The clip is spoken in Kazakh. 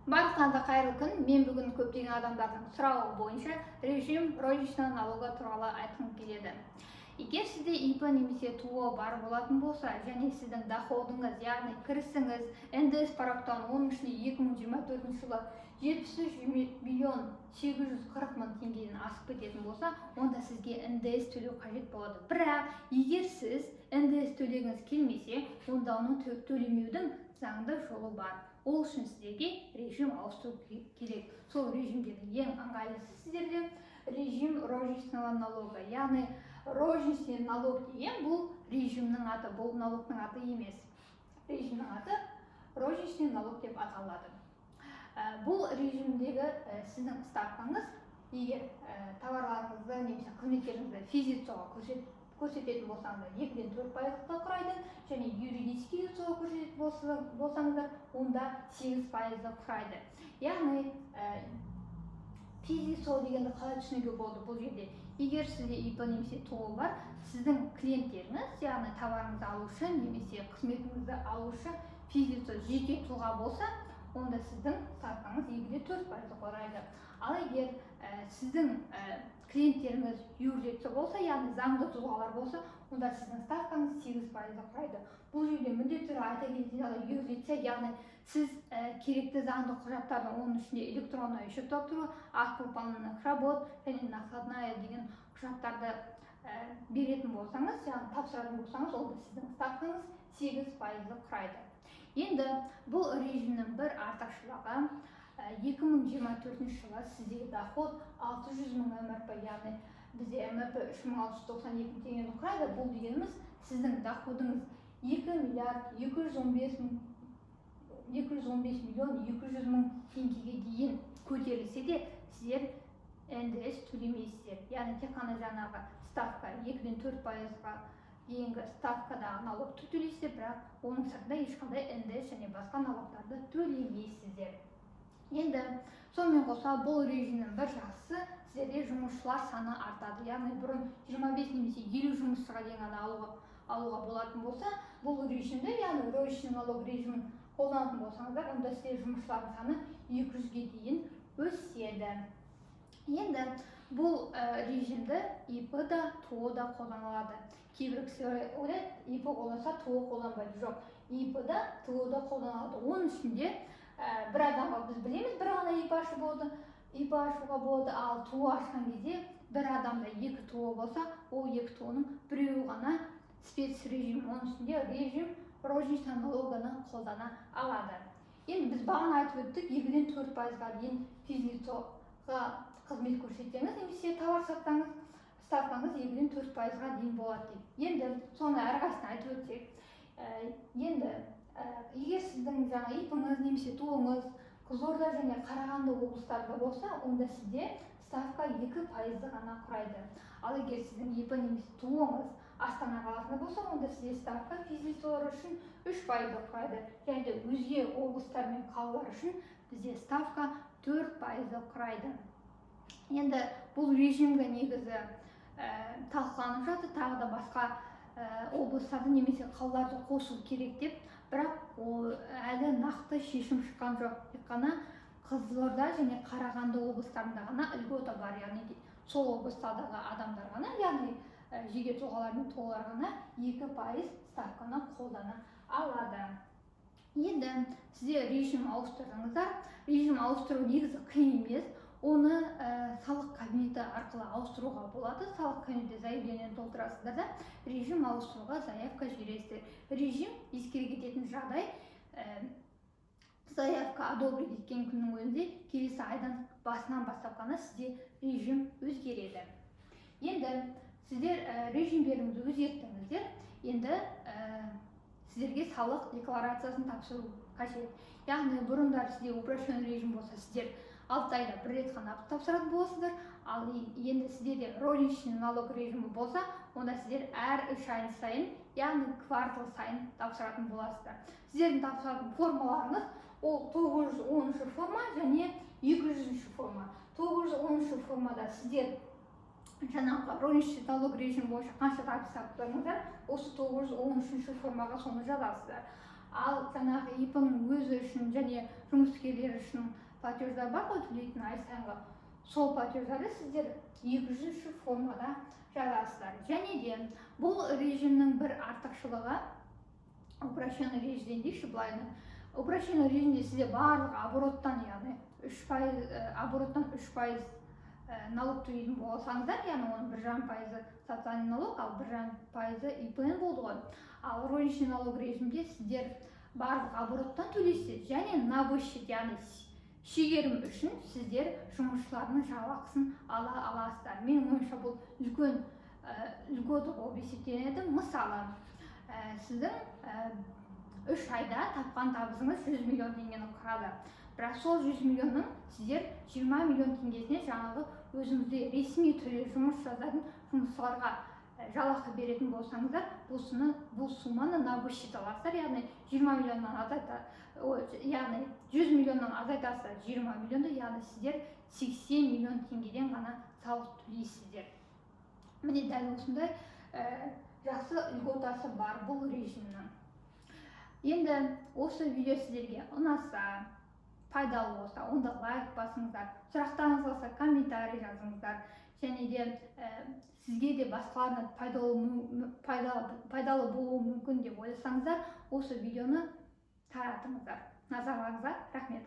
Барлықтарыңызға қайырлы күн. Мен бүгін көптеген адамдардың сұрауы бойынша режим розничного налога туралы айтқым келеді. Егер сізде ИП немесе ТО бар болатын болса, және сіздің доходыңыз, яғни кірісіңіз НДС парақтан оның ішінде 2024 жылы 73 миллион 840 мың теңгеден асып кететін болса, онда сізге НДС төлеу қажет болады. Бірақ егер сіз НДС төлегіңіз келмесе, онда оны төлемеудің заңды жолы бар. Ол үшін сіздерге режим ауыстыру керек. Сол режимдердің ең ыңғайлысы сіздерде режим розничного налога, яғни розничный налог деген бұл режимнің аты, бұл налогтың аты емес. Режимнің аты розничный налог деп аталады. Бұл режимдегі сіздің ставкаңыз, егер товарларыңызды немесе қызметтеріңізді физлицоға көрсететін болсаңыздар 2-4%-ға құрайды, және юридический лицоға көрсететін болсаңыздар, онда 8%-ға құрайды. Яғни физлицо дегенді қалай түсінуге болады бұл жерде? Егер сізде ИП немесе ТО бар, сіздің клиенттеріңіз, яғни товарыңызды алушы немесе қызметіңізді алушы физлицо жеке тұлға болса, онда сіздің ставкаңыз 2-4%-ға құрайды. Ал егер сіздің клиенттеріңіз юрлицо болса, яғни заңды тұлғалар болса, онда сіздің ставкаңыз 8%-ға құрайды. Бұл жерде міндетті түрде айта кететін юрлицо, яғни сіз керекті заңды құжаттарды, оның ішінде электронный счет толтыру, акт выполненных работ және накладная деген құжаттарды беретін болсаңыз, яғни тапсыратын болсаңыз, онда сіздің ставкаңыз 8%-ға құрайды. Енді бұл режимнің бір артықшылығы 2024 жылы сіздегі доход 600 мың МРП, яғни бізде МРП 3692 теңгені құрайды. Бұл дегеніміз сіздің доходыңыз 2 миллиард 215 миллион 200 мың теңгеге дейін көтерілсе де, сіздер НДС төлемейсіздер. Яғни тек қана жаңағы ставка 2-4%-ға дейінгі ставкадағы налогты төлейсіздер, бірақ оның сыртында ешқандай НДС және басқа налогтарды төлемейсіздер. Енді сонымен қоса бұл режимнің бір жақсысы, сіздерде жұмысшылар саны артады. Яғни бұрын 25 немесе 50 жұмысшыға дейін ғана алуға болатын болса, бұл режимді, яғни розничный налог режимін қолданатын болсаңыздар, онда сіздер жұмысшылардың саны 200-ге дейін өседі. Енді бұл режимді ИП-да, ТО-да қолданылады. Кейбір кісілер ойлайды, ИП қолданса, ТО қолданбайды. Жоқ, ИП-да, ТО-да қолданылады. Оның ішінде бір адамға біз білеміз, бір ғана ИП ашуға болады, ал ТО ашқан кезде бір адамда 2 ТО болса, ол 2 ТО-ның біреуі ғана спецрежим, оның ішінде режим розничного налоганы қолдана алады. Енді біз бағана айтып өттік, 2-4%-ға дейін физлицоға қызмет көрсетсеңіз, немесе товар сатсаңыз, ставкаңыз 2-4%-ға дейін болады дейді. Енді соны әрқайсысын айтып өтсек, енді егер сіздің жаңа ИП-іңіз немесе ТО-ыңыз Қызылорда және Қарағанды облыстарында болса, онда сізде ставка 2% ғана құрайды. Ал егер сіздің ИП немесе ТО-ыңыз Астана қаласында болса, онда сізде ставка физлицолар үшін 3% құрайды. Және де өзге облыстар мен қалалар үшін бізде ставка 4% құрайды. Енді бұл режимге негізі талқыланып жатыр, тағы да басқа облыстарды немесе қалаларды қосу керек деп, бірақ әлі нақты шешім шыққан жоқ. Тек қана Қызылорда және Қарағанды облыстарында ғана льгота бар, яғни сол облыстардағы адамдар ғана, яғни жеке тұлғалар мен ТО-лар ғана 2% ставканы қолдана алады. Енді сізде режим ауыстырдыңыздар. Режим ауыстыру негізі қиын емес. Оны салық кабинеті арқылы ауыстыруға болады. Салық кабинеті заявлениені толтырасыздар да, режим ауыстыруға заявка жібересіздер. Режим ескере кететін жағдай, заявка одобрить еткен күннің өзінде келесі айдан басынан бастап қана сізде режим өзгереді. Енді сіздер режимдеріңізді өзгерттіңіздер. Енді сіздерге салық декларациясын тапсыру қажет. Яғни бұрындар сізде упрощенный режим болса, сіздер 6 айда бір рет қана тапсыратын боласыздар. Ал енді сіздерде розничный налог режимі болса, онда сіздер әр 3 ай сайын, яғни квартал сайын тапсыратын боласыздар. Сіздердің тапсыратын формаларыңыз ол 910 форма және 200 форма. 910 формада сіздер жаңағы розничный налог режимі бойынша қанша табыс таптыңыздар, осы 913 формаға соны жазасыздар. Ал жаңағы ИП-ң өзі үшін және жұмыскерлер үшін платеждар бар ғой төлейтін ай сайынғы. Сол платеждарды сіздер 203 формада жазасыздар. Және де бұл режимнің бір артықшылығы упрощенный режимде дейікші былайынан. Упрощенный режимде сізде барлық обороттан, яғни 3% обороттан 3% налог төлейтін болсаңыздар, яғни оның 1,5% социальный налог, ал 1,5% ИПН болды ғой. Ал розничный налог режимде сіздер барлық обороттан төлейсіздер және на вычет, яғни шегерім үшін сіздер жұмысшылардың жалақысын ала аласыздар. Менің ойымша бұл үлкен үлгоды болып есептеледі. Мысалы, сіздің 3 айда тапқан табысыңыз 100 миллион теңгені құрады. Бірақ сол 100 миллионның сіздер 20 миллион теңгесіне жаңағы өзіңізде ресми түрде жұмыс жазатын жұмысшыларға жалақы беретін болсаңыздар, бұл сумманы на вычет аласыздар, яғни 20 миллионнан яғни 100 миллионнан азайтасыздар 20 миллионды, яғни сіздер 80 миллион теңгеден ғана салық төлейсіздер. Міне дәл осындай жақсы үлготасы бар бұл режимнің. Енді осы видео сіздерге ұнаса, пайдалы болса, онда лайк басыңыздар, сұрақтарыңыз болса комментарий жазыңыздар, және де сізге де басқаларына пайдалы болуы мүмкін деп ойласаңыздар, осы видеоны таратыңыздар. Назарларыңызға рахмет.